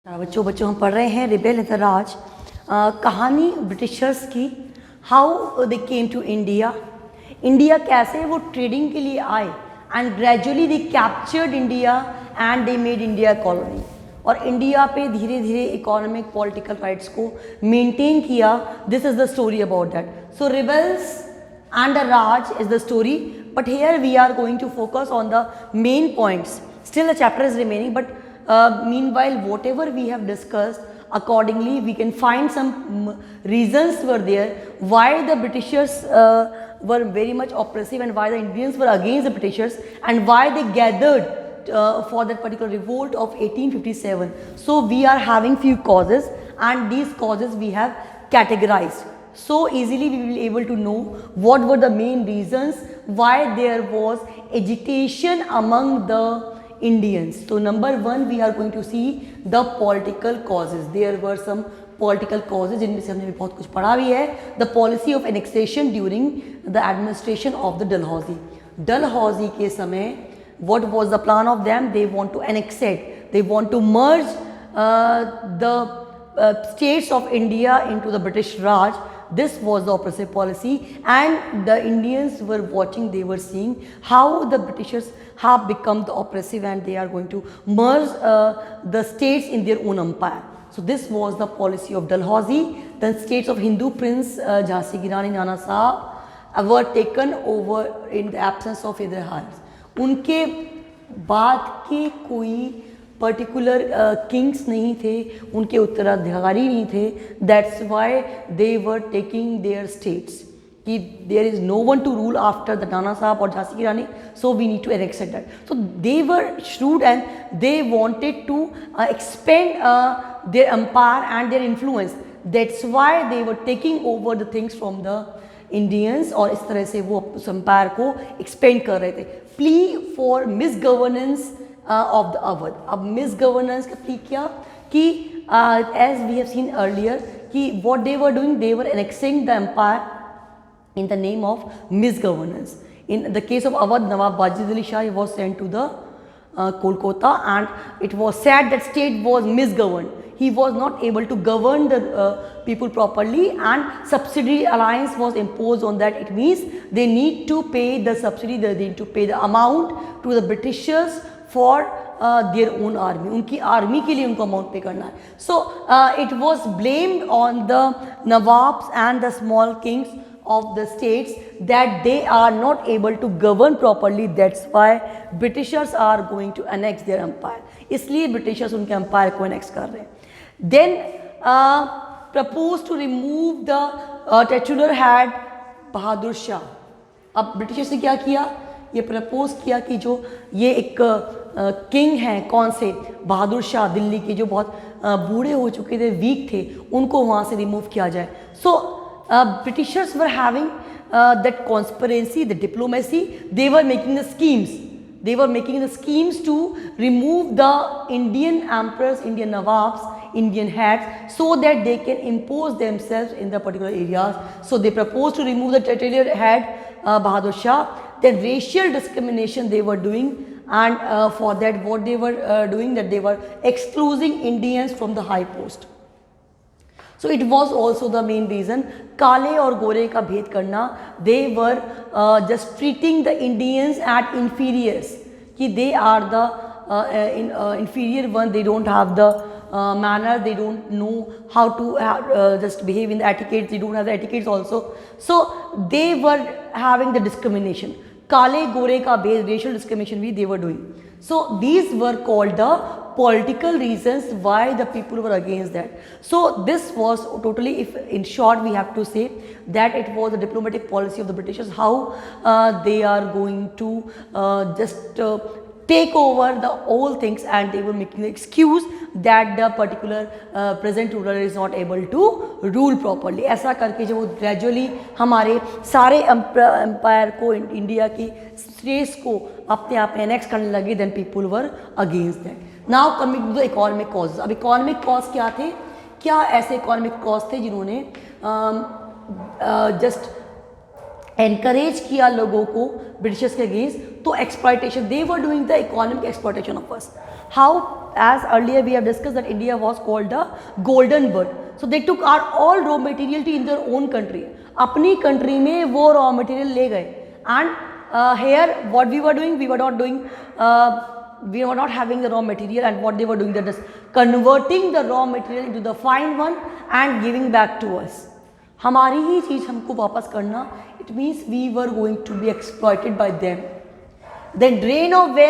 बच्चों बच्चों हम पढ़ रहे हैं रिबेल इन द राज। कहानी ब्रिटिशर्स की, how they came to India. India कैसे वो ट्रेडिंग के लिए आए and gradually they captured India and they made India colony. और इंडिया पे धीरे धीरे इकोनॉमिक पॉलिटिकल राइट्स को मेंटेन किया। This is the story about that. So rebels and the Raj is the story, but here we are going to focus on the main points. Still the chapter is remaining, but meanwhile whatever we have discussed, accordingly we can find some reasons were there why the Britishers were very much oppressive and why the Indians were against the Britishers and why they gathered for that particular revolt of 1857. So we are having few causes and these causes we have categorized. So easily we will be able to know what were the main reasons why there was agitation among the Indians. So number one we are going to see the political causes. There were some political causes जिनमें से हमने भी बहुत कुछ पढ़ा भी है. The policy of annexation during the administration of the Dalhousie. Dalhousie के समय what was the plan of them? They want to annex it. They want to merge the states of India into the British Raj. This was the oppressive policy and the Indians were watching, they were seeing how the Britishers have become the oppressive and they are going to merge the states in their own empire. So this was the policy of Dalhousie. The states of Hindu Prince Jhansi Ki Rani Nana Sahab were taken over in the absence of either hands. उनके बाद के कोई particular Kings नहीं थे, उनके उत्तराधिकारी नहीं थे. That's why they were taking their states कि there is no one to rule after the Nana Sahib और झांसी की रानी. So we need to accept that. So they were shrewd and they wanted to expand their empire and their influence. That's why they were taking over the things from the Indians और इस तरह से वो उस empire को expand कर रहे थे. Plea for misgovernance of the Awadh. अब misgovernance का plea किया कि as we have seen earlier कि what they were doing, they were annexing the empire in the name of misgovernance. In the case of Awadh, Nawab Wajid Ali Shah was sent to the Kolkata and it was said that state was misgoverned. He was not able to govern the people properly and subsidiary alliance was imposed on that. It means they need to pay the subsidy, they need to pay the amount to the Britishers for their own army. उनकी army के लिए उनको amount पे करना है. So it was blamed on the Nawabs and the small kings of the states that they are not able to govern properly. That's why Britishers are going to annex their empire. इसलिए Britishers उनके empire को annex कर रहे हैं. Then proposed to remove the titular head Bahadur Shah. अब Britishers ने क्या किया, ये प्रपोज किया कि जो ये एक किंग हैं, कौन से, बहादुर शाह दिल्ली के, जो बहुत बूढ़े हो चुके थे, वीक थे, उनको वहाँ से रिमूव किया जाए. So Britishers were having that conspiracy, the diplomacy, they were making the schemes. They were making the schemes to remove the Indian emperors, Indian Nawabs, Indian heads so that they can impose themselves in the particular areas. So they proposed to remove the titular head Bahadur Shah. Then racial discrimination they were doing and for that what they were doing, that they were excluding Indians from the high post. So it was also the main reason. काले और गोरे का भेद करना. They were just treating the Indians at inferiors कि they are the inferior one. They don't have the manner. They don't know how to just behave in the etiquette. They don't have the etiquettes also. So they were having the discrimination. काले गोरे का भेद, racial discrimination भी they were doing. So these were called the political reasons why the people were against that. So this was totally, if in short we have to say that it was the diplomatic policy of the Britishers, how they are going to just take over the all things and they were making the excuse that the particular present ruler is not able to rule properly. ऐसा करके जब वो gradually हमारे सारे empire को, India की states को अपने आप में annex करने लगे, then people were against that. Now coming to the economic causes. अब economic cause क्या थे, क्या ऐसे economic cause थे जिन्होंने just encourage किया लोगों को ब्रिटिशर्स के अगेंस्ट? तो exploitation, they were doing the economic exploitation of us. How as earlier we have discussed that India was called the golden bird. So they took our all raw material to in their own country. अपनी country में वो raw material ले गए. And here what we were doing, we were not doing, we were not having the raw material, and what they were doing, that is converting the raw material into the fine one and giving back to us. हमारी ही चीज़ हमको वापस करना, it means we were going to be exploited by them. Then drain of where